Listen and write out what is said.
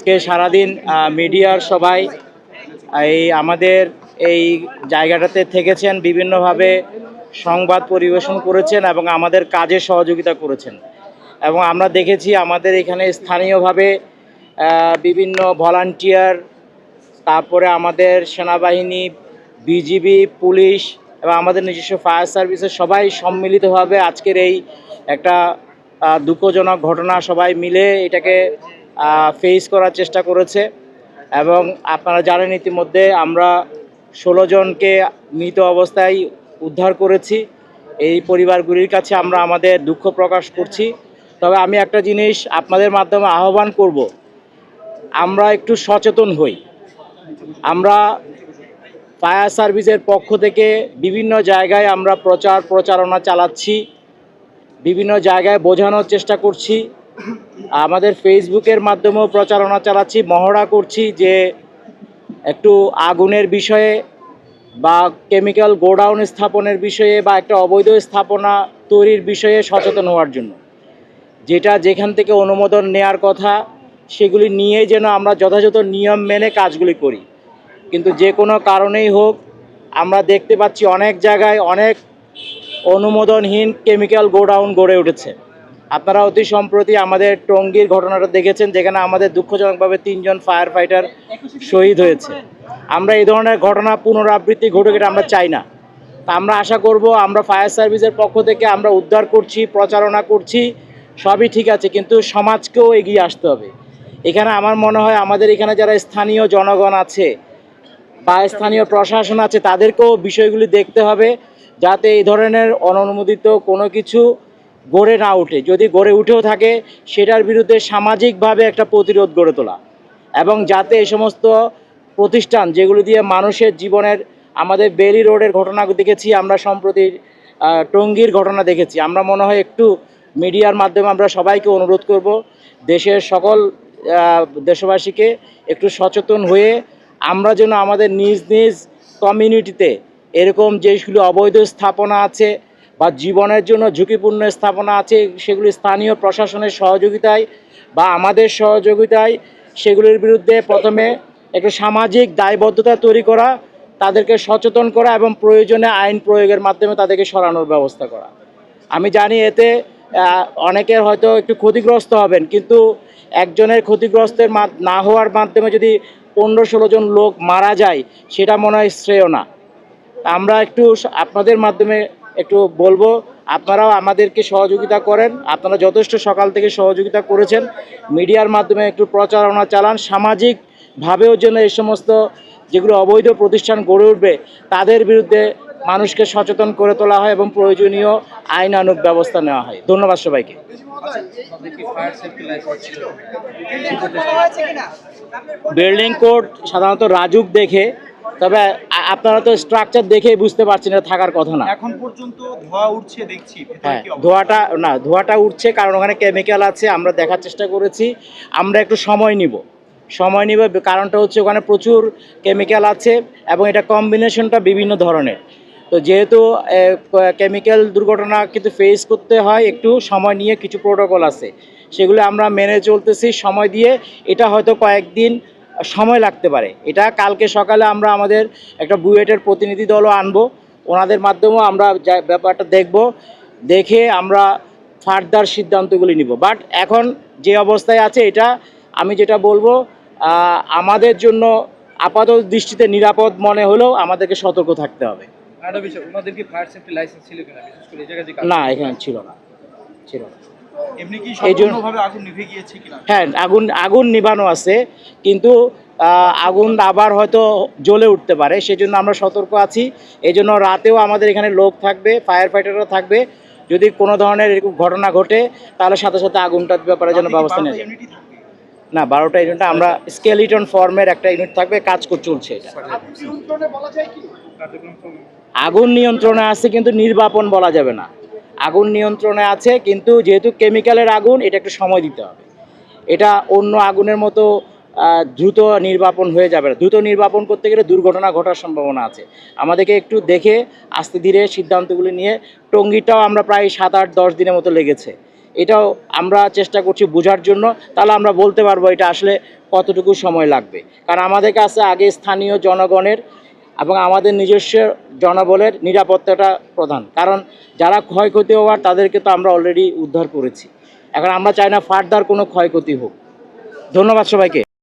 আজকে সারাদিন মিডিয়ার সবাই আমাদের এই জায়গাটাতে থেকেছেন, বিভিন্নভাবে সংবাদ পরিবেশন করেছেন এবং আমাদের কাজে সহযোগিতা করেছেন। এবং আমরা দেখেছি আমাদের এখানে স্থানীয়ভাবে বিভিন্ন ভলান্টিয়ার, তারপরে আমাদের সেনাবাহিনী, বিজিবি, পুলিশ এবং আমাদের নিজস্ব ফায়ার সার্ভিসের সবাই সম্মিলিতভাবে আজকের এই একটা দুঃখজনক ঘটনা সবাই মিলে এটাকে ফেস করার চেষ্টা করেছে। এবং আপনারা জানেন ইতিমধ্যে আমরা 16 জনকে মৃত অবস্থায় উদ্ধার করেছি। এই পরিবারগুলির কাছে আমরা আমাদের দুঃখ প্রকাশ করছি। তবে আমি একটা জিনিস আপনাদের মাধ্যমে আহ্বান করব, আমরা একটু সচেতন হই। আমরা ফায়ার সার্ভিসের পক্ষ থেকে বিভিন্ন জায়গায় আমরা প্রচারণা চালাচ্ছি, বিভিন্ন জায়গায় বোঝানোর চেষ্টা করছি, আমাদের ফেসবুকের মাধ্যমেও প্রচারণা চালাচ্ছি, মহড়া করছি যে একটু আগুনের বিষয়ে বা কেমিক্যাল গোডাউন স্থাপনের বিষয়ে বা একটা অবৈধ স্থাপনা তৈরির বিষয়ে সচেতন হওয়ার জন্য। যেটা যেখান থেকে অনুমোদন নেয়ার কথা সেগুলি নিয়ে যেন আমরা যথাযথ নিয়ম মেনে কাজগুলি করি। কিন্তু যে কোনো কারণেই হোক আমরা দেখতে পাচ্ছি অনেক জায়গায় অনেক অনুমোদনহীন কেমিক্যাল গোডাউন গড়ে উঠেছে। আপনারা অতি সম্প্রতি আমাদের টঙ্গীর ঘটনাটা দেখেছেন, যেখানে আমাদের দুঃখজনকভাবে 3 জন ফায়ার ফাইটার শহীদ হয়েছে। আমরা এই ধরনের ঘটনা পুনরাবৃত্তি ঘটুক, এটা আমরা চাই না। তা আমরা আশা করব আমরা ফায়ার সার্ভিসের পক্ষ থেকে আমরা উদ্ধার করছি, প্রচারণা করছি, সবই ঠিক আছে, কিন্তু সমাজকেও এগিয়ে আসতে হবে। এখানে আমার মনে হয় আমাদের এখানে যারা স্থানীয় জনগণ আছে বা স্থানীয় প্রশাসন আছে তাদেরকেও বিষয়গুলি দেখতে হবে, যাতে এই ধরনের অননুমোদিত কোনো কিছু গড়ে না ওঠে। যদি গড়ে উঠেও থাকে সেটার বিরুদ্ধে সামাজিকভাবে একটা প্রতিরোধ গড়ে তোলা, এবং যাতে এই সমস্ত প্রতিষ্ঠান যেগুলো দিয়ে মানুষের জীবনের, আমাদের বেলি রোডের ঘটনা দেখেছি, আমরা সম্প্রতি টঙ্গীর ঘটনা দেখেছি। আমরা মনে হয় একটু মিডিয়ার মাধ্যমে আমরা সবাইকে অনুরোধ করব দেশের সকল দেশবাসীকে একটু সচেতন হয়ে আমরা যেন আমাদের নিজ নিজ কমিউনিটিতে এরকম যেগুলো অবৈধ স্থাপনা আছে বা জীবনের জন্য ঝুঁকিপূর্ণ স্থাপনা আছে সেগুলি স্থানীয় প্রশাসনের সহযোগিতায় বা আমাদের সহযোগিতায় সেগুলির বিরুদ্ধে প্রথমে একটু সামাজিক দায়বদ্ধতা তৈরি করা, তাদেরকে সচেতন করা এবং প্রয়োজনে আইন প্রয়োগের মাধ্যমে তাদেরকে সরানোর ব্যবস্থা করা। আমি জানি এতে অনেকের হয়তো একটু ক্ষতিগ্রস্ত হবেন, কিন্তু একজনের ক্ষতিগ্রস্তের না হওয়ার মাধ্যমে যদি 15-16 জন লোক মারা যায় সেটা মনে হয় শ্রেয় না। আমরা একটু আপনাদের মাধ্যমে একটু বলবো আপনারাও আমাদেরকে সহযোগিতা করেন। আপনারা যথেষ্ট সকাল থেকে সহযোগিতা করেছেন, মিডিয়ার মাধ্যমে একটু প্রচারণা চালান, সামাজিকভাবেও যেন এই সমস্ত যেগুলো অবৈধ প্রতিষ্ঠান গড়ে উঠবে তাদের বিরুদ্ধে মানুষকে সচেতন করে তোলা হয় এবং প্রয়োজনীয় আইনানুগ ব্যবস্থা নেওয়া হয়। ধন্যবাদ সবাইকে। বিল্ডিং কোড সাধারণত রাজুক দেখে, তবে আপনারা তো স্ট্রাকচার দেখেই বুঝতে পারছেন এটা থাকার কথা না। এখন পর্যন্ত ধোঁয়া উঠছে দেখছি। হ্যাঁ, ধোঁয়াটা উঠছে কারণ ওখানে কেমিক্যাল আছে। আমরা দেখার চেষ্টা করেছি, আমরা একটু সময় নিব। কারণটা হচ্ছে ওখানে প্রচুর কেমিক্যাল আছে এবং এটা কম্বিনেশনটা বিভিন্ন ধরনের। তো যেহেতু কেমিক্যাল দুর্ঘটনা কিন্তু ফেস করতে হয়, একটু সময় নিয়ে কিছু প্রোটোকল আছে সেগুলো আমরা মেনে চলতেছি সময় দিয়ে। এটা হয়তো কয়েকদিন সময় লাগতে পারে। এটা কালকে সকালে আমরা আমাদের একটা বুয়েটের প্রতিনিধি দলও আনবো, ওনাদের মাধ্যমেও আমরা ব্যাপারটা দেখে আমরা ফার্দার সিদ্ধান্তগুলি নিব। বাট এখন যে অবস্থায় আছে এটা আমি যেটা বলবো, আমাদের জন্য আপাত দৃষ্টিতে নিরাপদ মনে হলেও আমাদেরকে সতর্ক থাকতে হবে। না, এখানে ছিল না। হ্যাঁ, আগুন নিভানো আছে, কিন্তু আগুন আবার হয়তো জ্বলে উঠতে পারে, সেজন্য আমরা সতর্ক আছি। এই জন্য রাতেও আমাদের এখানে লোক থাকবে, ফায়ার ফাইটাররা থাকবে। যদি কোনো ধরনের এরকম ঘটনা ঘটে তাহলে সাথে সাথে আগুনটার ব্যাপারে যেন ব্যবস্থা নেওয়া যায়। না, 12টা ইউনিট আমরা স্কেলিটন ফর্মের একটা ইউনিট থাকবে, কাজ চলছে। এটা আগুন নিয়ন্ত্রণে আছে কিন্তু নির্বাপন বলা যাবে না। আগুন নিয়ন্ত্রণে আছে, কিন্তু যেহেতু কেমিক্যালের আগুন, এটা একটু সময় দিতে হবে। এটা অন্য আগুনের মতো দ্রুত নির্বাপন হয়ে যাবে না। দ্রুত নির্বাপন করতে গেলে দুর্ঘটনা ঘটার সম্ভাবনা আছে। আমাদেরকে একটু দেখে আস্তে ধীরে সিদ্ধান্তগুলি নিয়ে, টঙ্গীটাও আমরা প্রায় 7-8-10 দিনের মতো লেগেছে। এটাও আমরা চেষ্টা করছি বোঝার জন্য, তাহলে আমরা বলতে পারবো এটা আসলে কতটুকু সময় লাগবে। কারণ আমাদের কাছে আগে স্থানীয় জনগণের এবং আমাদের নিজস্ব জনবলের নিরাপত্তাটা প্রধান, কারণ যারা ক্ষয়ক্ষতি হওয়ার তাদেরকে তো আমরা অলরেডি উদ্ধার করেছি। এখন আমরা চাই না ফার্দার কোনো ক্ষয়ক্ষতি হোক। ধন্যবাদ সবাইকে।